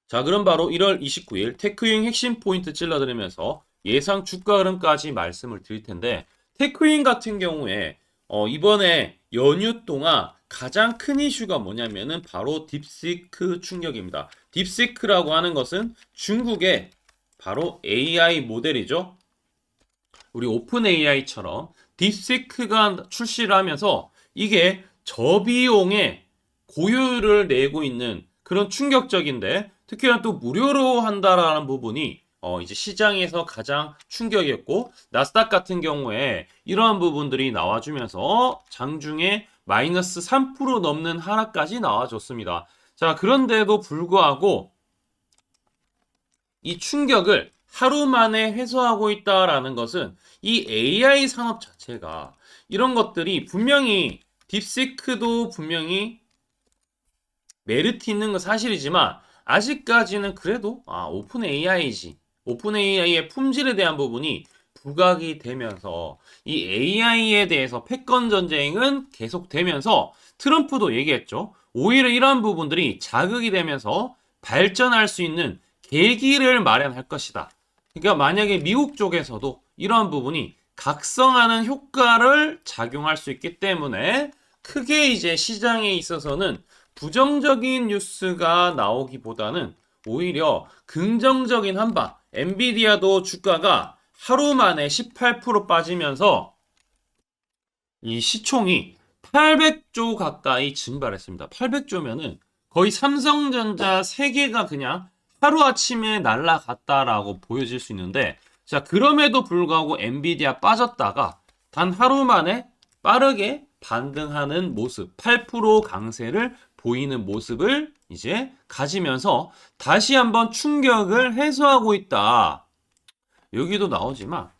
자, 그럼 바로 1월 29일 테크윙 핵심 포인트 찔러드리면서 예상 주가 흐름까지 말씀을 드릴 텐데, 테크윙 같은 경우에 이번에 연휴 동안 가장 큰 이슈가 뭐냐면은 바로 딥시크 충격입니다. 딥시크라고 하는 것은 중국의 바로 AI 모델이죠. 우리 오픈 AI처럼 딥시크가 출시를 하면서 이게 저비용의 고효율을 내고 있는 그런 충격적인데, 특히나 또 무료로 한다라는 부분이 이제 시장에서 가장 충격이었고, 나스닥 같은 경우에 이러한 부분들이 나와주면서 장중에 마이너스 3% 넘는 하락까지 나와줬습니다. 자, 그런데도 불구하고 이 충격을 하루 만에 해소하고 있다라는 것은 이 AI 산업 자체가 이런 것들이 분명히 딥시크도 분명히 메리트 있는 건 사실이지만, 아직까지는 그래도 오픈 AI지, 오픈 AI의 품질에 대한 부분이 부각이 되면서 이 AI에 대해서 패권 전쟁은 계속되면서, 트럼프도 얘기했죠. 오히려 이러한 부분들이 자극이 되면서 발전할 수 있는 계기를 마련할 것이다. 그러니까 만약에 미국 쪽에서도 이러한 부분이 각성하는 효과를 작용할 수 있기 때문에, 크게 이제 시장에 있어서는 부정적인 뉴스가 나오기보다는 오히려 긍정적인 한방, 엔비디아도 주가가 하루 만에 18% 빠지면서 이 시총이 800조 가까이 증발했습니다. 800조면은 거의 삼성전자 3개가 그냥 하루아침에 날아갔다라고 보여질 수 있는데, 자, 그럼에도 불구하고 엔비디아 빠졌다가 단 하루 만에 빠르게 반등하는 모습, 8% 강세를 보이는 모습을 이제 가지면서 다시 한번 충격을 해소하고 있다. 여기도 나오지만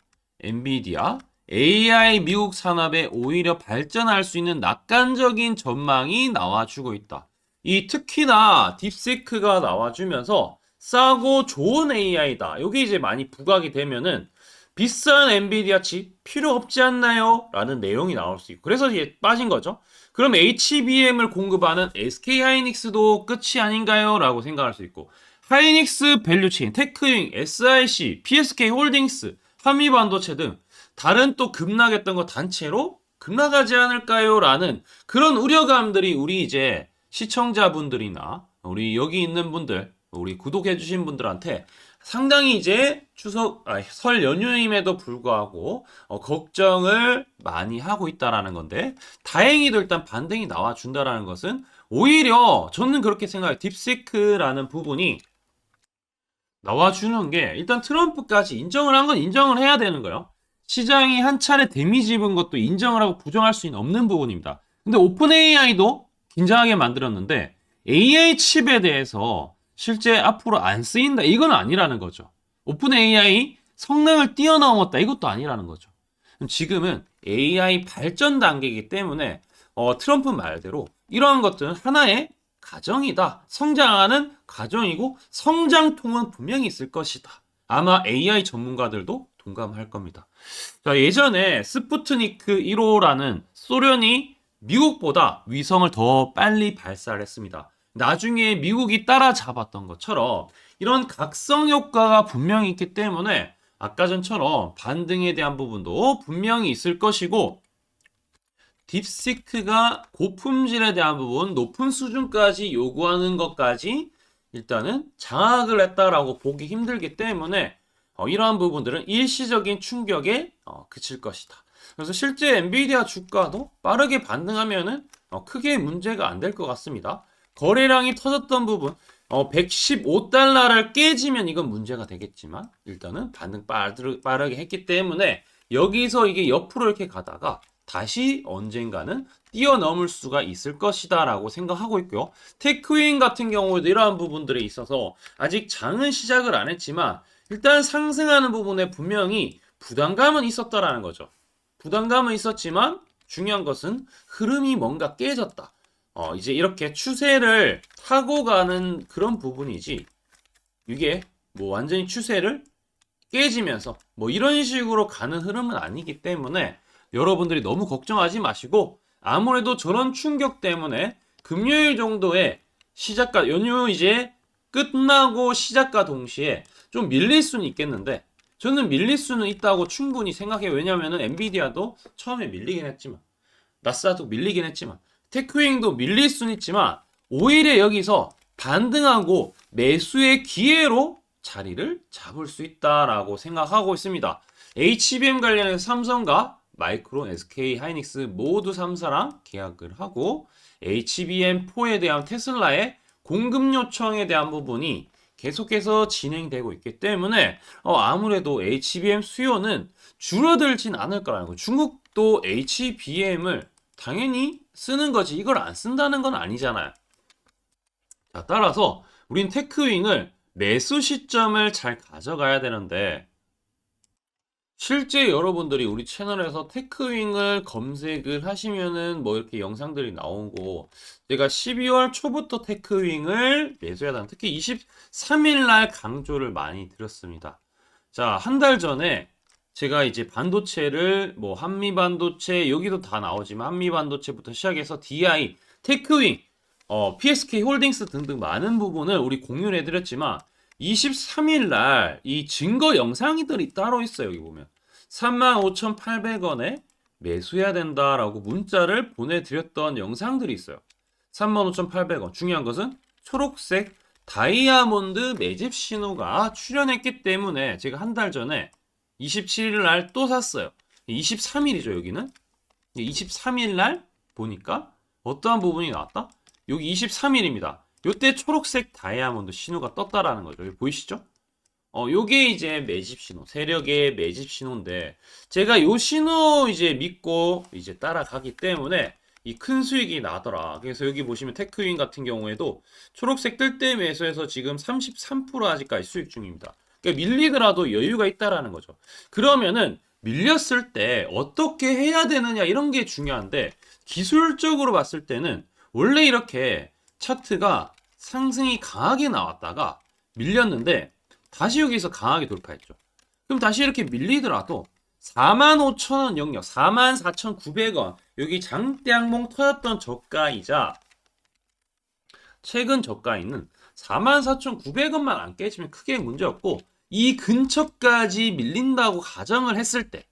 엔비디아 AI 미국 산업에 오히려 발전할 수 있는 낙관적인 전망이 나와주고 있다. 이 특히나 딥시크가 나와주면서 싸고 좋은 AI다. 여기 이제 많이 부각이 되면은 비싼 엔비디아 칩 필요 없지 않나요? 라는 내용이 나올 수 있고, 그래서 이제 빠진 거죠. 그럼 HBM을 공급하는 SK 하이닉스도 끝이 아닌가요? 라고 생각할 수 있고, 하이닉스 밸류체인, 테크윙, SIC, PSK 홀딩스, 한미반도체 등 다른 또 급락했던 거 단체로 급락하지 않을까요? 라는 그런 우려감들이 우리 이제 시청자분들이나 우리 여기 있는 분들, 우리 구독해주신 분들한테 상당히 이제 설 연휴임에도 불구하고 걱정을 많이 하고 있다라는 건데, 다행히도 일단 반등이 나와준다라는 것은 오히려 저는 그렇게 생각해요. 딥시크라는 부분이 나와주는 게 일단 트럼프까지 인정을 한 건 인정을 해야 되는 거예요. 시장이 한 차례 데미지 입은 것도 인정을 하고 부정할 수 없는 부분입니다. 근데 오픈 AI도 긴장하게 만들었는데 AI 칩에 대해서 실제 앞으로 안 쓰인다, 이건 아니라는 거죠. 오픈 AI 성능을 뛰어넘었다, 이것도 아니라는 거죠. 지금은 AI 발전 단계이기 때문에 트럼프 말대로 이러한 것들은 하나의 가정이다. 성장하는 가정이고 성장통은 분명히 있을 것이다. 아마 AI 전문가들도 동감할 겁니다. 자, 예전에 스푸트니크 1호라는 소련이 미국보다 위성을 더 빨리 발사를 했습니다. 나중에 미국이 따라잡았던 것처럼 이런 각성 효과가 분명히 있기 때문에 아까 전처럼 반등에 대한 부분도 분명히 있을 것이고, 딥시크가 고품질에 대한 부분, 높은 수준까지 요구하는 것까지 일단은 장악을 했다라고 보기 힘들기 때문에 이러한 부분들은 일시적인 충격에 그칠 것이다. 그래서 실제 엔비디아 주가도 빠르게 반등하면은 크게 문제가 안 될 것 같습니다. 거래량이 터졌던 부분, 115달러를 깨지면 이건 문제가 되겠지만, 일단은 반등 빠르게 했기 때문에 여기서 이게 옆으로 이렇게 가다가 다시 언젠가는 뛰어넘을 수가 있을 것이다 라고 생각하고 있고요. 테크윈 같은 경우에도 이러한 부분들에 있어서 아직 장은 시작을 안 했지만 일단 상승하는 부분에 분명히 부담감은 있었다라는 거죠. 부담감은 있었지만 중요한 것은 흐름이 뭔가 깨졌다. 이제 이렇게 추세를 타고 가는 그런 부분이지, 이게 뭐 완전히 추세를 깨지면서 뭐 이런 식으로 가는 흐름은 아니기 때문에 여러분들이 너무 걱정하지 마시고, 아무래도 저런 충격 때문에 금요일 정도에 시작과 연휴 이제 끝나고 시작과 동시에 좀 밀릴 수는 있겠는데 저는 밀릴 수는 있다고 충분히 생각해요. 왜냐면은 엔비디아도 처음에 밀리긴 했지만 나스닥도 밀리긴 했지만 테크윙도 밀릴 수는 있지만 오히려 여기서 반등하고 매수의 기회로 자리를 잡을 수 있다라고 생각하고 있습니다. HBM 관련해서 삼성과 마이크론, SK 하이닉스 모두 3사랑 계약을 하고 HBM4에 대한 테슬라의 공급 요청에 대한 부분이 계속해서 진행되고 있기 때문에 아무래도 HBM 수요는 줄어들진 않을 거라는 거. 중국도 HBM을 당연히 쓰는 거지 이걸 안 쓴다는 건 아니잖아요. 자, 따라서 우린 테크윙을 매수 시점을 잘 가져가야 되는데 실제 여러분들이 우리 채널에서 테크윙을 검색을 하시면은 뭐 이렇게 영상들이 나오고 제가 12월 초부터 테크윙을 매수해야 한다. 특히 23일 날 강조를 많이 드렸습니다. 자, 한 달 전에 제가 이제 반도체를 뭐 한미반도체 여기도 다 나오지만 한미반도체부터 시작해서 DI, 테크윙, PSK 홀딩스 등등 많은 부분을 우리 공유를 해드렸지만 23일 날 이 증거 영상들이 따로 있어요. 여기 보면 35,800원에 매수해야 된다라고 문자를 보내드렸던 영상들이 있어요. 35,800원. 중요한 것은 초록색 다이아몬드 매집 신호가 출현했기 때문에 제가 한 달 전에 27일 날 또 샀어요. 23일이죠, 여기는. 23일 날 보니까 어떠한 부분이 나왔다? 여기 23일입니다. 요때 초록색 다이아몬드 신호가 떴다라는 거죠. 여기 보이시죠? 요게 이제 매집 신호, 세력의 매집 신호인데 제가 요 신호 이제 믿고 이제 따라가기 때문에 이 큰 수익이 나더라. 그래서 여기 보시면 테크윈 같은 경우에도 초록색 뜰 때 매수해서 지금 33% 아직까지 수익 중입니다. 그러니까 밀리더라도 여유가 있다라는 거죠. 그러면은 밀렸을 때 어떻게 해야 되느냐 이런 게 중요한데 기술적으로 봤을 때는 원래 이렇게 차트가 상승이 강하게 나왔다가 밀렸는데 다시 여기서 강하게 돌파했죠. 그럼 다시 이렇게 밀리더라도 45,000원 영역, 44,900원 여기 장대 항목 터졌던 저가이자 최근 저가있는 44,900원만 안 깨지면 크게 문제없고 이 근처까지 밀린다고 가정을 했을 때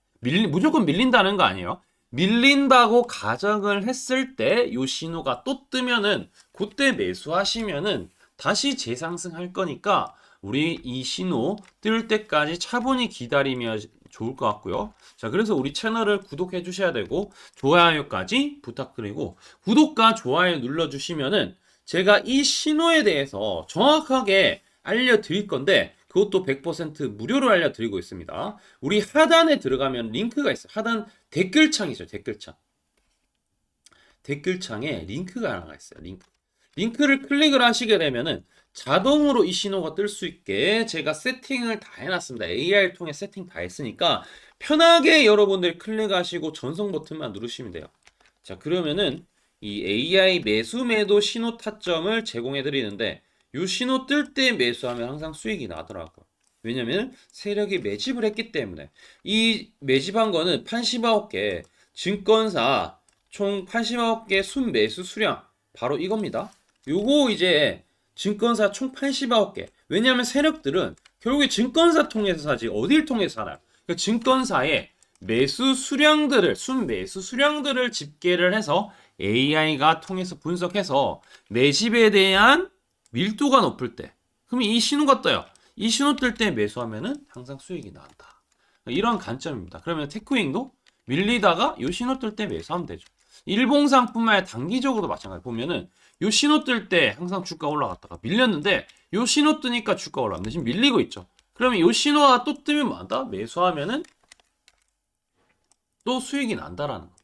무조건 밀린다는 거 아니에요. 밀린다고 가정을 했을 때 이 신호가 또 뜨면은 그때 매수하시면은 다시 재상승할 거니까 우리 이 신호 뜰 때까지 차분히 기다리면 좋을 것 같고요. 자, 그래서 우리 채널을 구독해 주셔야 되고 좋아요까지 부탁드리고 구독과 좋아요 눌러 주시면은 제가 이 신호에 대해서 정확하게 알려드릴 건데 그것도 100% 무료로 알려드리고 있습니다. 우리 하단에 들어가면 링크가 있어요. 하단 댓글창이죠. 댓글창. 댓글창에 링크가 하나 있어요. 링크를 클릭을 하시게 되면은 자동으로 이 신호가 뜰 수 있게 제가 세팅을 다 해놨습니다. AI를 통해 세팅 다 했으니까 편하게 여러분들 클릭하시고 전송 버튼만 누르시면 돼요. 자, 그러면은 이 AI 매수 매도 신호 타점을 제공해 드리는데 이 신호 뜰 때 매수하면 항상 수익이 나더라고요. 왜냐면 세력이 매집을 했기 때문에 이 매집한 거는 89개 증권사 총 89개 순매수 수량 바로 이겁니다. 요거 이제 증권사 총 89개. 왜냐하면 세력들은 결국에 증권사 통해서 사지 어딜 통해서 사나요? 그러니까 증권사의 매수 수량들을 순매수 수량들을 집계를 해서 AI가 통해서 분석해서 매집에 대한 밀도가 높을 때 그럼 이 신호가 떠요. 이 신호 뜰 때 매수하면은 항상 수익이 나온다. 이런 관점입니다. 그러면 테크윙도 밀리다가 이 신호 뜰 때 매수하면 되죠. 일봉상뿐만 아니라 단기적으로도 마찬가지. 보면은 요 신호 뜰 때 항상 주가 올라갔다가 밀렸는데 요 신호 뜨니까 주가 올라갔는데 지금 밀리고 있죠. 그러면 요 신호가 또 뜨면 뭐한다? 매수하면은 또 수익이 난다라는 겁니다.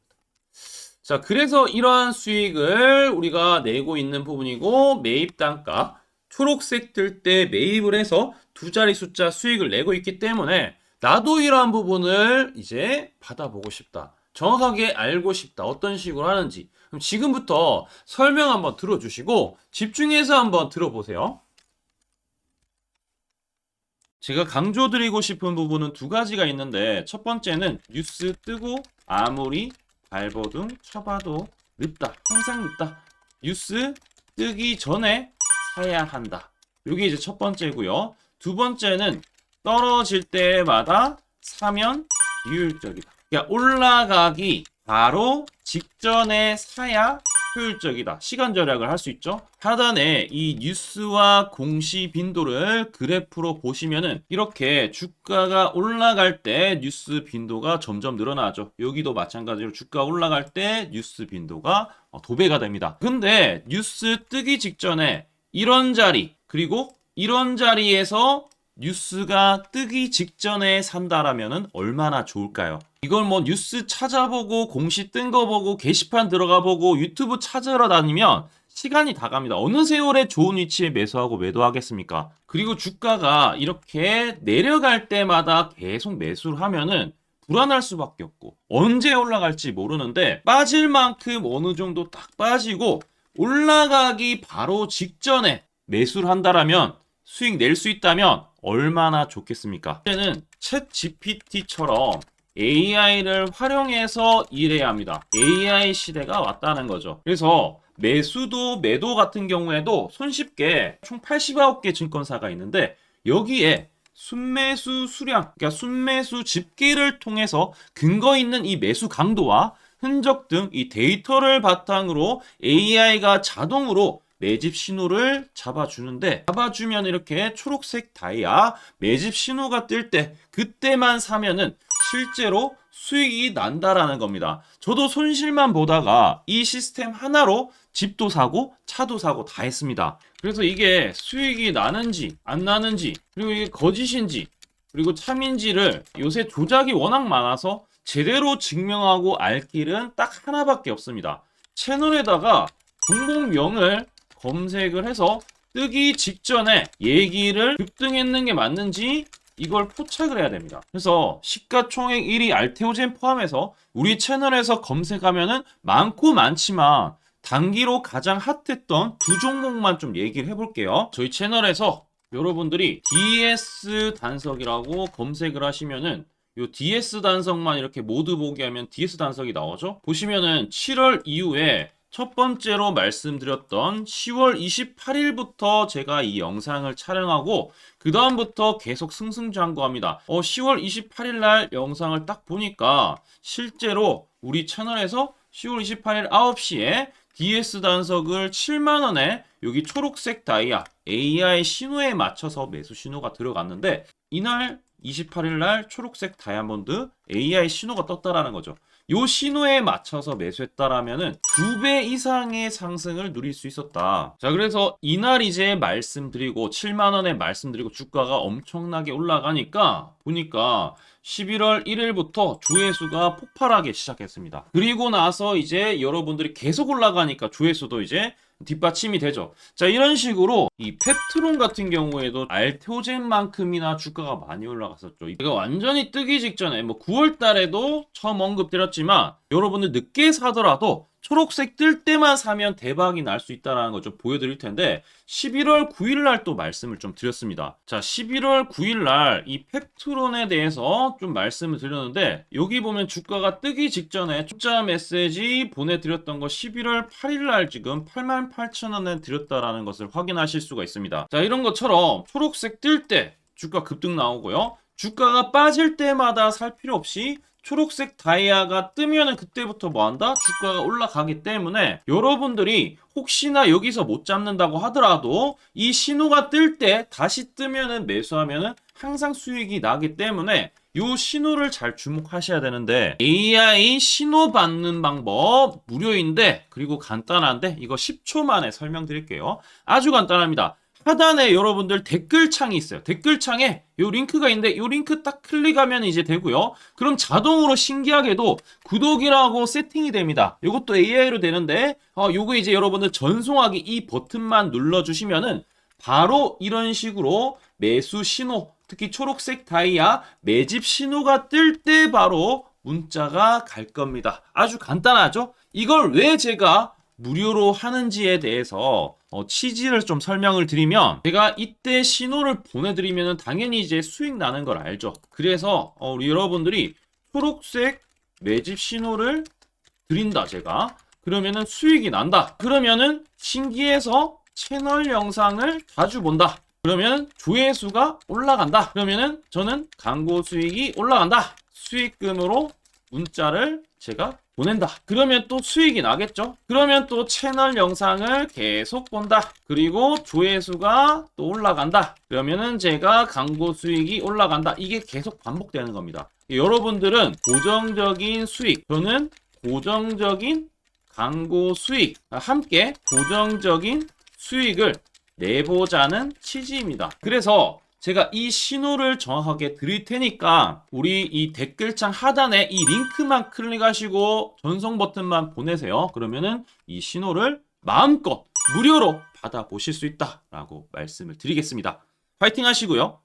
자, 그래서 이러한 수익을 우리가 내고 있는 부분이고 매입 단가 초록색 뜰 때 매입을 해서 두 자리 숫자 수익을 내고 있기 때문에 나도 이러한 부분을 이제 받아보고 싶다. 정확하게 알고 싶다. 어떤 식으로 하는지. 그럼 지금부터 설명 한번 들어주시고 집중해서 한번 들어보세요. 제가 강조드리고 싶은 부분은 두 가지가 있는데 첫 번째는 뉴스 뜨고 아무리 발버둥 쳐봐도 늦다. 항상 늦다. 뉴스 뜨기 전에 사야 한다. 이게 이제 첫 번째고요. 두 번째는 떨어질 때마다 사면 비효율적이다. 그러니까 올라가기 바로 직전에 사야 효율적이다. 시간 절약을 할 수 있죠. 하단에 이 뉴스와 공시 빈도를 그래프로 보시면은 이렇게 주가가 올라갈 때 뉴스 빈도가 점점 늘어나죠. 여기도 마찬가지로 주가 올라갈 때 뉴스 빈도가 도배가 됩니다. 근데 뉴스 뜨기 직전에 이런 자리 그리고 이런 자리에서 뉴스가 뜨기 직전에 산다라면은 얼마나 좋을까요? 이걸 뭐 뉴스 찾아보고 공시 뜬 거 보고 게시판 들어가 보고 유튜브 찾으러 다니면 시간이 다 갑니다. 어느 세월에 좋은 위치에 매수하고 매도하겠습니까? 그리고 주가가 이렇게 내려갈 때마다 계속 매수를 하면은 불안할 수밖에 없고 언제 올라갈지 모르는데 빠질 만큼 어느 정도 딱 빠지고 올라가기 바로 직전에 매수를 한다라면 수익 낼 수 있다면 얼마나 좋겠습니까? 이제는 챗 GPT처럼 AI를 활용해서 일해야 합니다. AI 시대가 왔다는 거죠. 그래서 매수도 매도 같은 경우에도 손쉽게 총 89개 증권사가 있는데 여기에 순매수 수량, 그러니까 순매수 집계를 통해서 근거 있는 이 매수 강도와 흔적 등 이 데이터를 바탕으로 AI가 자동으로 매집 신호를 잡아주면 이렇게 초록색 다이아 매집 신호가 뜰 때 그때만 사면은 실제로 수익이 난다라는 겁니다. 저도 손실만 보다가 이 시스템 하나로 집도 사고 차도 사고 다 했습니다. 그래서 이게 수익이 나는지 안 나는지 그리고 이게 거짓인지 그리고 참인지를 요새 조작이 워낙 많아서 제대로 증명하고 알 길은 딱 하나밖에 없습니다. 채널에다가 종목명을 검색을 해서 뜨기 직전에 얘기를 급등했는 게 맞는지 이걸 포착을 해야 됩니다. 그래서 시가총액 1위 알테오젠 포함해서 우리 채널에서 검색하면은 많고 많지만 단기로 가장 핫했던 두 종목만 좀 얘기를 해볼게요. 저희 채널에서 여러분들이 DS 단석이라고 검색을 하시면은 요 DS 단석만 이렇게 모두 보기 하면 DS 단석이 나오죠. 보시면은 7월 이후에 첫 번째로 말씀드렸던 10월 28일부터 제가 이 영상을 촬영하고 그 다음부터 계속 승승장구합니다. 10월 28일 날 영상을 딱 보니까 실제로 우리 채널에서 10월 28일 9시에 DS 단석을 7만원에 여기 초록색 다이아 AI 신호에 맞춰서 매수 신호가 들어갔는데 이날 28일 날 초록색 다이아몬드 AI 신호가 떴다라는 거죠. 요 신호에 맞춰서 매수했다라면은 2배 이상의 상승을 누릴 수 있었다. 자, 그래서 이날 이제 말씀드리고 7만원에 말씀드리고 주가가 엄청나게 올라가니까 보니까 11월 1일부터 조회수가 폭발하기 시작했습니다. 그리고 나서 이제 여러분들이 계속 올라가니까 조회수도 이제 뒷받침이 되죠. 자, 이런 식으로 이 펩트론 같은 경우에도 알테오젠만큼이나 주가가 많이 올라갔었죠. 이거 완전히 뜨기 직전에 뭐 9월 달에도 처음 언급드렸지만 여러분들 늦게 사더라도 초록색 뜰 때만 사면 대박이 날 수 있다는 거 좀 보여드릴 텐데 11월 9일 날 또 말씀을 좀 드렸습니다. 자, 11월 9일 날 이 펩트론에 대해서 좀 말씀을 드렸는데 여기 보면 주가가 뜨기 직전에 투자 메시지 보내드렸던 거 11월 8일 날 지금 88,000원에 드렸다라는 것을 확인하실 수가 있습니다. 자, 이런 것처럼 초록색 뜰 때 주가 급등 나오고요. 주가가 빠질 때마다 살 필요 없이 초록색 다이아가 뜨면은 그때부터 뭐 한다? 주가가 올라가기 때문에 여러분들이 혹시나 여기서 못 잡는다고 하더라도 이 신호가 뜰 때 다시 뜨면은 매수하면은 항상 수익이 나기 때문에 요 신호를 잘 주목하셔야 되는데 AI 신호 받는 방법 무료인데 그리고 간단한데 이거 10초 만에 설명드릴게요. 아주 간단합니다. 하단에 여러분들 댓글창이 있어요. 댓글창에 요 링크가 있는데 요 링크 딱 클릭하면 이제 되고요. 그럼 자동으로 신기하게도 구독이라고 세팅이 됩니다. 요것도 AI로 되는데 요거 이제 여러분들 전송하기 이 버튼만 눌러주시면은 바로 이런 식으로 매수 신호 특히 초록색 다이아 매집 신호가 뜰 때 바로 문자가 갈 겁니다. 아주 간단하죠? 이걸 왜 제가 무료로 하는지에 대해서 취지를 좀 설명을 드리면 제가 이때 신호를 보내드리면 당연히 이제 수익 나는 걸 알죠. 그래서 우리 여러분들이 초록색 매집 신호를 드린다 제가 그러면은 수익이 난다. 그러면은 신기해서 채널 영상을 자주 본다. 그러면 조회수가 올라간다. 그러면은 저는 광고 수익이 올라간다. 수익금으로 문자를 제가 보낸다. 그러면 또 수익이 나겠죠? 그러면 또 채널 영상을 계속 본다. 그리고 조회수가 또 올라간다. 그러면은 제가 광고 수익이 올라간다. 이게 계속 반복되는 겁니다. 여러분들은 고정적인 수익, 저는 고정적인 광고 수익, 함께 고정적인 수익을 내보자는 취지입니다. 그래서 제가 이 신호를 정확하게 드릴 테니까 우리 이 댓글창 하단에 이 링크만 클릭하시고 전송 버튼만 보내세요. 그러면은 이 신호를 마음껏 무료로 받아보실 수 있다라고 말씀을 드리겠습니다. 파이팅 하시고요.